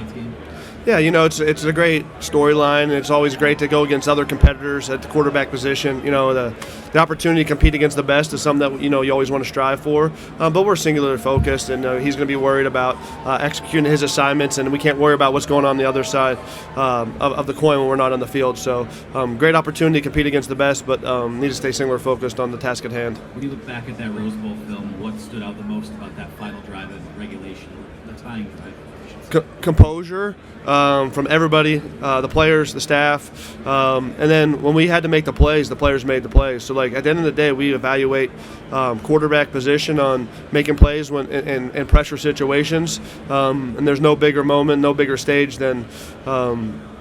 2019? Yeah, it's a great storyline. It's always great to go against other competitors at the quarterback position. The opportunity to compete against the best is something that you always want to strive for. But we're singularly focused, and he's going to be worried about executing his assignments, and we can't worry about what's going on the other side of the coin when we're not on the field. So great opportunity to compete against the best, but need to stay singular focused on the task at hand. When you look back at that Rose Bowl film, what stood out the most about that final drive of regulation, the tying drive? Composure from everybody, the players, the staff, and then when we had to make the plays, the players made the plays. So, at the end of the day, we evaluate quarterback position on making plays when in pressure situations, and there's no bigger moment, no bigger stage than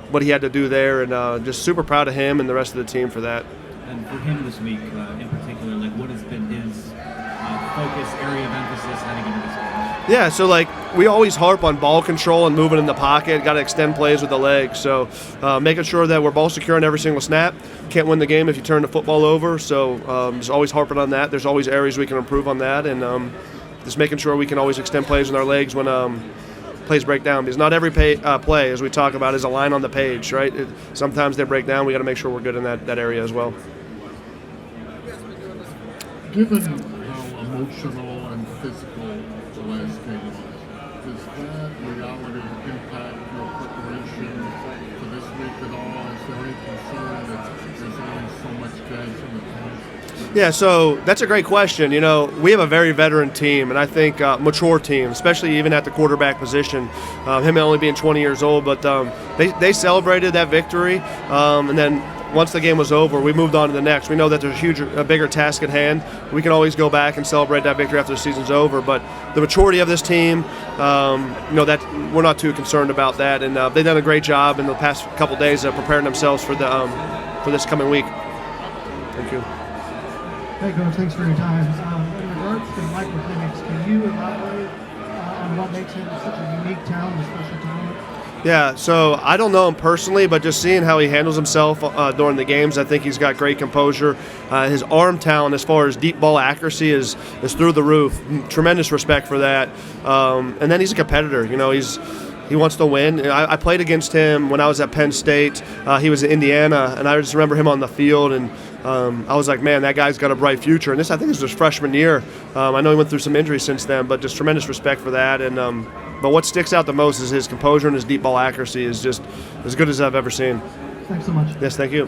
what he had to do there, and just super proud of him and the rest of the team for that. And for him this week, in particular, what has been his focus, area of emphasis heading into this game? Yeah, so we always harp on ball control and moving in the pocket. Got to extend plays with the legs. So making sure that we're ball secure on every single snap. Can't win the game if you turn the football over. So just always harping on that. There's always areas we can improve on that, and just making sure we can always extend plays with our legs when plays break down. Because not every play, as we talk about, is a line on the page, right? Sometimes they break down. We got to make sure we're good in that area as well. Given how emotional and physical the last game was, does that reality impact your preparation for this week at all? Is there any concern that there's only so much guys in the tank? Yeah, so that's a great question. We have a very veteran team, and I think mature team, especially even at the quarterback position. Him only being 20 years old, but they celebrated that victory, and then once the game was over, we moved on to the next. We know that there's a bigger task at hand. We can always go back and celebrate that victory after the season's over. But the maturity of this team, that we're not too concerned about that. And they've done a great job in the past couple days of preparing themselves for this coming week. Thank you. Hey, Coach. Thanks for your time. In regards to Michael Penix, can you elaborate on what makes him such a unique talent, a special talent? Yeah, so I don't know him personally, but just seeing how he handles himself during the games, I think he's got great composure. His arm talent as far as deep ball accuracy is through the roof. Tremendous respect for that. And then he's a competitor. He wants to win. I played against him when I was at Penn State. He was in Indiana, and I just remember him on the field, and I was like, man, that guy's got a bright future. And I think this was his freshman year. I know he went through some injuries since then, but just tremendous respect for that. And but what sticks out the most is his composure and his deep ball accuracy is just as good as I've ever seen. Thanks so much. Yes, thank you.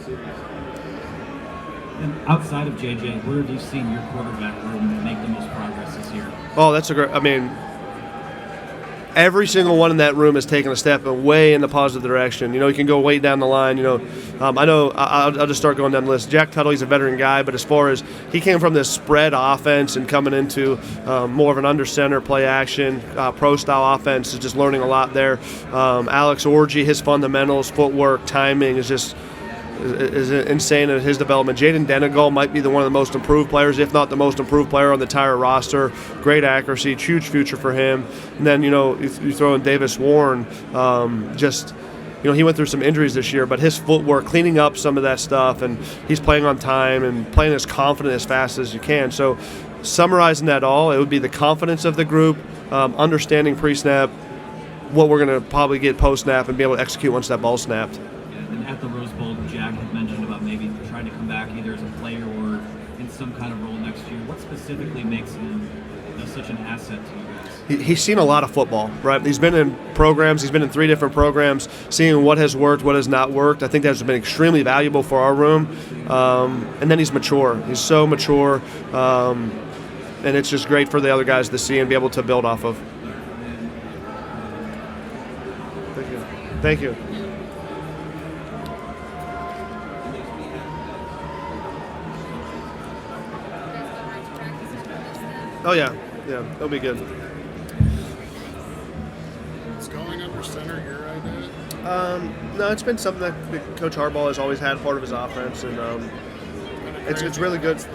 And outside of JJ, where have you seen your quarterback room make the most progress this year? Oh, that's a great. Every single one in that room has taken a step way in the positive direction. You can go way down the line. I know I'll just start going down the list. Jack Tuttle, he's a veteran guy, but as far as he came from this spread offense and coming into more of an under center play action, pro style offense, is just learning a lot there. Alex Orji, his fundamentals, footwork, timing is just is insane in his development. Jaden Denegal might be one of the most improved players, if not the most improved player on the entire roster. Great accuracy, huge future for him. And then, you throw in Davis Warren, he went through some injuries this year, but his footwork, cleaning up some of that stuff, and he's playing on time and playing as confident as fast as you can. So summarizing that all, it would be the confidence of the group, understanding pre-snap, what we're going to probably get post-snap, and be able to execute once that ball's snapped. And at the Rose Bowl, Jack had mentioned about maybe trying to come back either as a player or in some kind of role next year. What specifically makes him such an asset to you guys? He's seen a lot of football, right? He's been in programs. He's been in 3 different programs, seeing what has worked, what has not worked. I think that's been extremely valuable for our room. And then he's mature. He's so mature. And it's just great for the other guys to see and be able to build off of. Thank you. Thank you. Oh, yeah, that'll be good. Is going under center your idea? No, it's been something that Coach Harbaugh has always had part of his offense, and it's really good.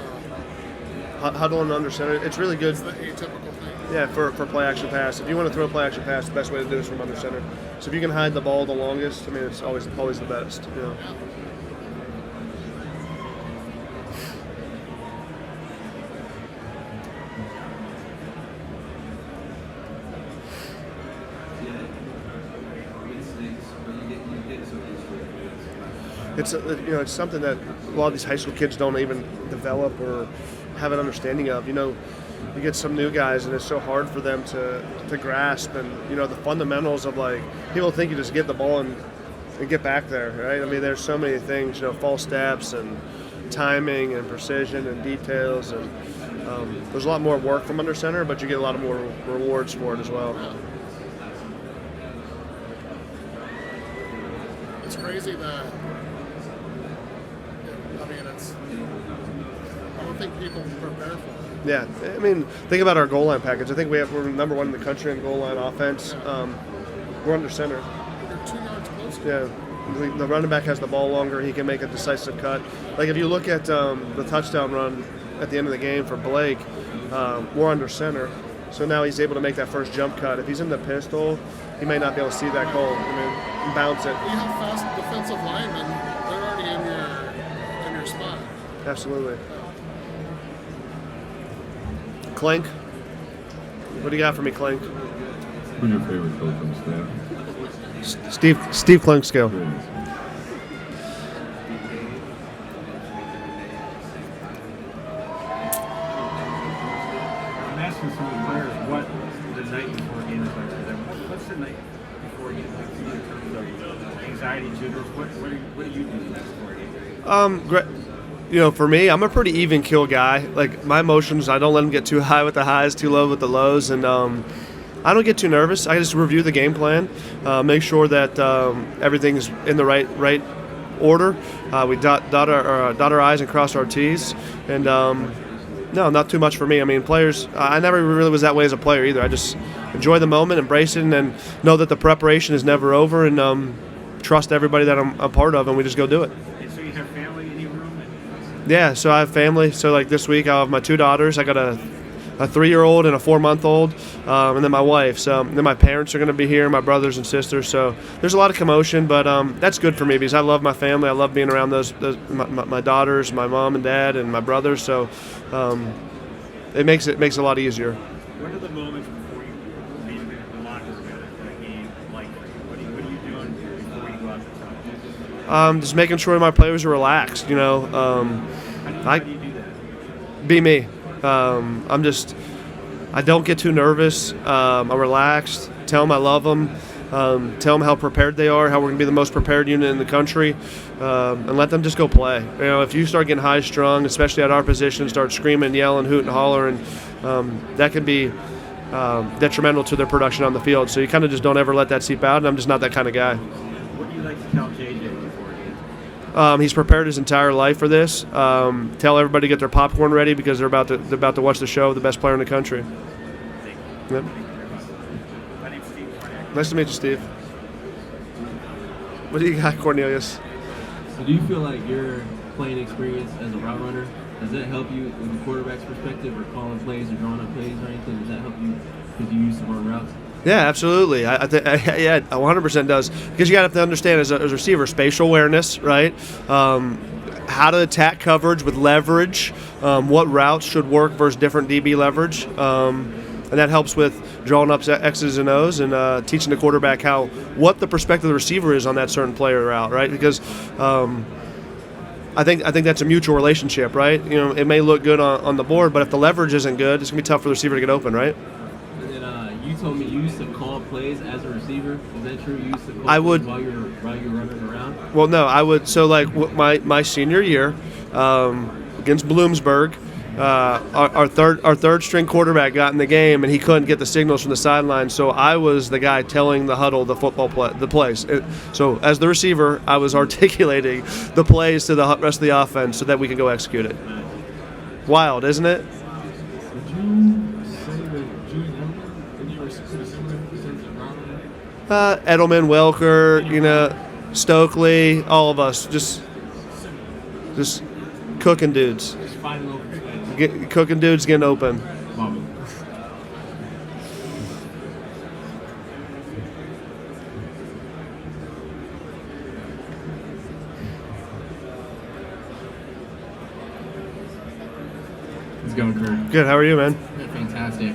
Huddle under center, it's really good. It's the atypical thing. Yeah, for play action pass. If you want to throw a play action pass, the best way to do it is from under center. So if you can hide the ball the longest, it's always the best. Yeah. it's it's something that a lot of these high school kids don't even develop or have an understanding of. You get some new guys, and it's so hard for them to grasp, and the fundamentals of, like, people think you just get the ball and get back there, right? I mean, there's so many things, false steps and timing and precision and details, and there's a lot more work from under center, but you get a lot of more rewards for it as well. It's crazy that, I don't think people prepare for it. Yeah, I mean, think about our goal line package. I think we're number 1 in the country in goal line offense. We're under center. You're 2 yards closer. Yeah, the running back has the ball longer. He can make a decisive cut. Like, if you look at the touchdown run at the end of the game for Blake, we're under center. So now he's able to make that first jump cut. If he's in the pistol, he may not be able to see that goal. Bounce it. You have fast defensive linemen. They're already in your spot. Absolutely. Clink, what do you got for me, Clink? Who's your favorite coach on the staff? Steve Klinkskill. I'm asking some of the players what the night before a game is like for them. What's the night before a game like for you in terms of anxiety, jitters? What do you do before a game? Great. For me, I'm a pretty even kill guy. Like, my emotions, I don't let them get too high with the highs, too low with the lows, and I don't get too nervous. I just review the game plan, make sure that everything's in the right order. We dot our I's and cross our T's, and no, not too much for me. I mean, players, I never really was that way as a player either. I just enjoy the moment, embrace it, and then know that the preparation is never over, and trust everybody that I'm a part of, and we just go do it. And so you have family in your room? Yeah, so I have family. So, like, this week I'll have my 2 daughters. I got a 3-year-old and a 4-month-old, and then my wife. So then my parents are going to be here, my brothers and sisters. So there's a lot of commotion, but that's good for me because I love my family. I love being around my daughters, my mom and dad, and my brothers. So it makes it a lot easier. What are the moments before you leave the locker room at a game like? What are you doing before you go out to talk? Just making sure my players are relaxed. How do you do that? Be me. I don't get too nervous. I'm relaxed. Tell them I love them. Tell them how prepared they are, how we're going to be the most prepared unit in the country, and let them just go play. If you start getting high-strung, especially at our position, start screaming, yelling, hooting, hollering, that can be detrimental to their production on the field. So you kind of just don't ever let that seep out, and I'm just not that kind of guy. What do you like to tell JJ before a game? He's prepared his entire life for this. Tell everybody to get their popcorn ready because they're about to watch the show of the best player in the country. Yep. My name's Steve. Nice to meet you, Steve. What do you got, Cornelius? So do you feel like your playing experience as a route runner, does that help you in the quarterback's perspective or calling plays or drawing up plays or anything? Does that help you because you used to run routes? Yeah, absolutely. I 100% does. Because you got to have to understand as a receiver, spatial awareness, right? How to attack coverage with leverage, what routes should work versus different DB leverage. And that helps with drawing up X's and O's and teaching the quarterback what the perspective of the receiver is on that certain player route, right? Because I think that's a mutual relationship, right? It may look good on the board, but if the leverage isn't good, it's going to be tough for the receiver to get open, right? You told me you used to call plays as a receiver. Is that true? You used to call I would, plays while you're running around? Well, no, I would. So, like, my senior year against Bloomsburg, our third string quarterback got in the game, and he couldn't get the signals from the sideline. So I was the guy telling the huddle the plays. So as the receiver, I was articulating the plays to the rest of the offense so that we could go execute it. Wild, isn't it? Would you say that Julian Edelman and you were similar in terms of route? Edelman, Welker, Stokely, all of us, just cooking dudes. Just finding open space. Cooking dudes getting open. Love it. How's it going, Kirk? Good. How are you, man? Fantastic.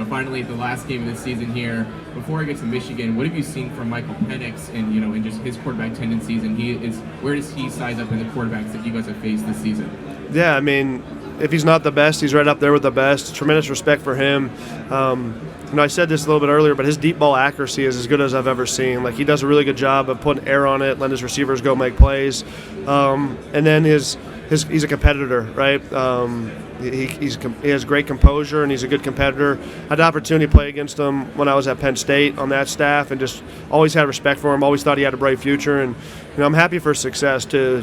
finally the last game of the season here. Before I get to Michigan, what have you seen from Michael Penix and and just his quarterback tendencies? And where does he size up in the quarterbacks that you guys have faced this season? Yeah, I mean, if he's not the best, he's right up there with the best. Tremendous respect for him. I said this a little bit earlier, but his deep ball accuracy is as good as I've ever seen. Like, he does a really good job of putting air on it, letting his receivers go make plays. And then he's a competitor, right? He has great composure, and he's a good competitor. I had the opportunity to play against him when I was at Penn State on that staff, and just always had respect for him, always thought he had a bright future. And I'm happy for his success too.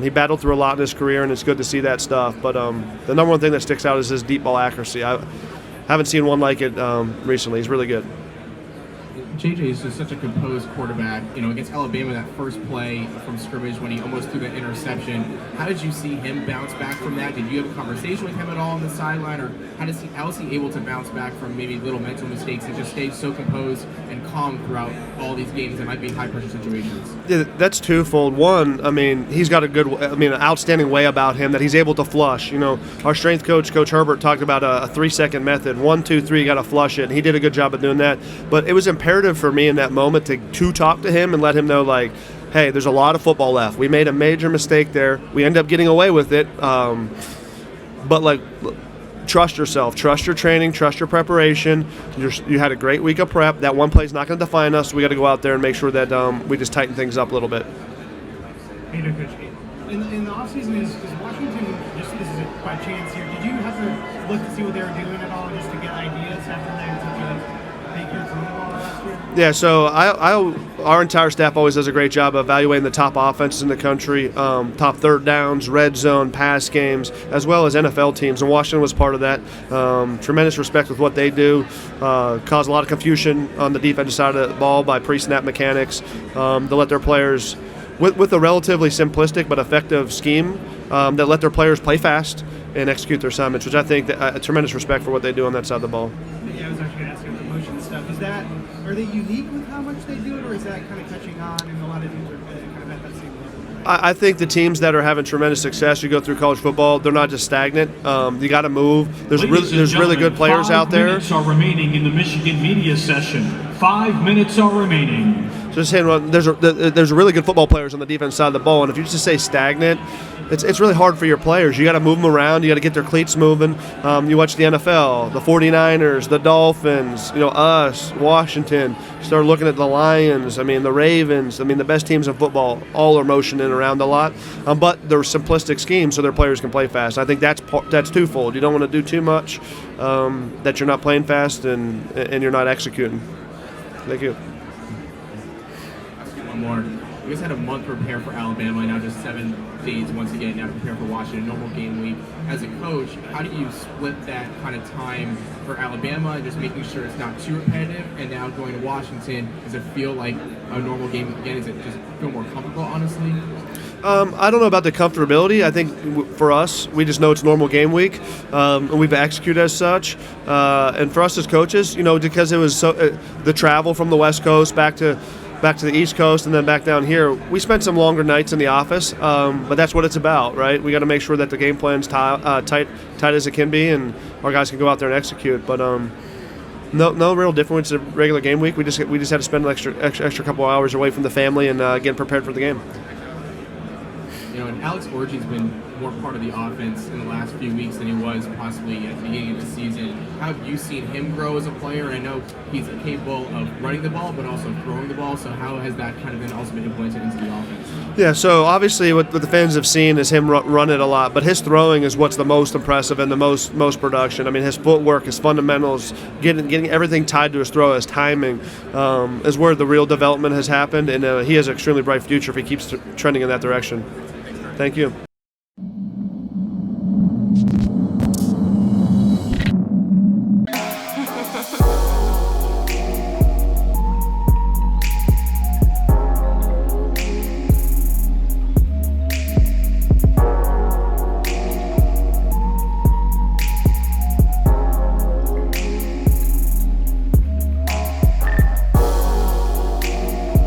He battled through a lot in his career, and it's good to see that stuff. But the number one thing that sticks out is his deep ball accuracy. I haven't seen one like it recently. He's really good. JJ is just such a composed quarterback. Against Alabama, that first play from scrimmage when he almost threw that interception, how did you see him bounce back from that? Did you have a conversation with him at all on the sideline, or how is he able to bounce back from maybe little mental mistakes and just stay so composed and calm throughout all these games that might be high-pressure situations? Yeah, that's twofold. One, he's got an outstanding way about him that he's able to flush. Our strength coach, Coach Herbert, talked about a 3-second method. 1, 2, 3, got to flush it, and he did a good job of doing that. But it was imperative for me in that moment to talk to him and let him know, like, hey, there's a lot of football left. We made a major mistake there. We ended up getting away with it. But trust yourself, trust your training, trust your preparation. You had a great week of prep. That one play's not going to define us. We got to go out there and make sure that we just tighten things up a little bit. Hey, Coach. In the offseason, is Washington, just this is by chance here, did you have to look to see what they were doing at all just to get ideas after they took a big year from the ball last year? Yeah, so our entire staff always does a great job of evaluating the top offenses in the country, top third downs, red zone, pass games, as well as NFL teams, and Washington was part of that. Tremendous respect with what they do. Caused a lot of confusion on the defensive side of the ball by pre-snap mechanics to let their players, with a relatively simplistic but effective scheme, that let their players play fast and execute their assignments, which I think a tremendous respect for what they do on that side of the ball. Yeah, I was actually going to ask you about the motion stuff. Are they unique with how much they do it, or is that kind of catching on and a lot of teams are kind of at that same level? I think the teams that are having tremendous success, you go through college football, they're not just stagnant. You got to move. There's really good players out there. 5 minutes are remaining in the Michigan media session. 5 minutes are remaining. Just saying, there's really good football players on the defense side of the ball, and if you just say stagnant, it's really hard for your players. You got to move them around. You got to get their cleats moving. You watch the NFL, the 49ers, the Dolphins, us, Washington. Start looking at the Lions, the Ravens, the best teams in football, all are motioning around a lot. But they're simplistic schemes so their players can play fast. I think that's twofold. You don't want to do too much that you're not playing fast and you're not executing. Thank you. One more. You guys had a month to prepare for Alabama, now just 7 days once again now to prepare for Washington, normal game week. As a coach, how do you split that kind of time for Alabama and just making sure it's not too repetitive, and now going to Washington, does it feel like a normal game again? Does it just feel more comfortable, honestly? I don't know about the comfortability. I think for us, we just know it's normal game week, and we've executed as such. And for us as coaches, because it was the travel from the West Coast back to the East Coast and then back down here, we spent some longer nights in the office, but that's what it's about, right? We got to make sure that the game plan's tight as it can be, and our guys can go out there and execute. But no real difference in regular game week. We just had to spend an extra couple of hours away from the family and getting prepared for the game. And Alex Orji's been more part of the offense in the last few weeks than he was possibly at the beginning of the season. How have you seen him grow as a player? I know he's capable of running the ball, but also throwing the ball. So how has that kind of been also been implemented into the offense? Yeah, so obviously what the fans have seen is him run it a lot, but his throwing is what's the most impressive and the most production. His footwork, his fundamentals, getting everything tied to his throw, his timing, is where the real development has happened, and he has an extremely bright future if he keeps trending in that direction. Thank you.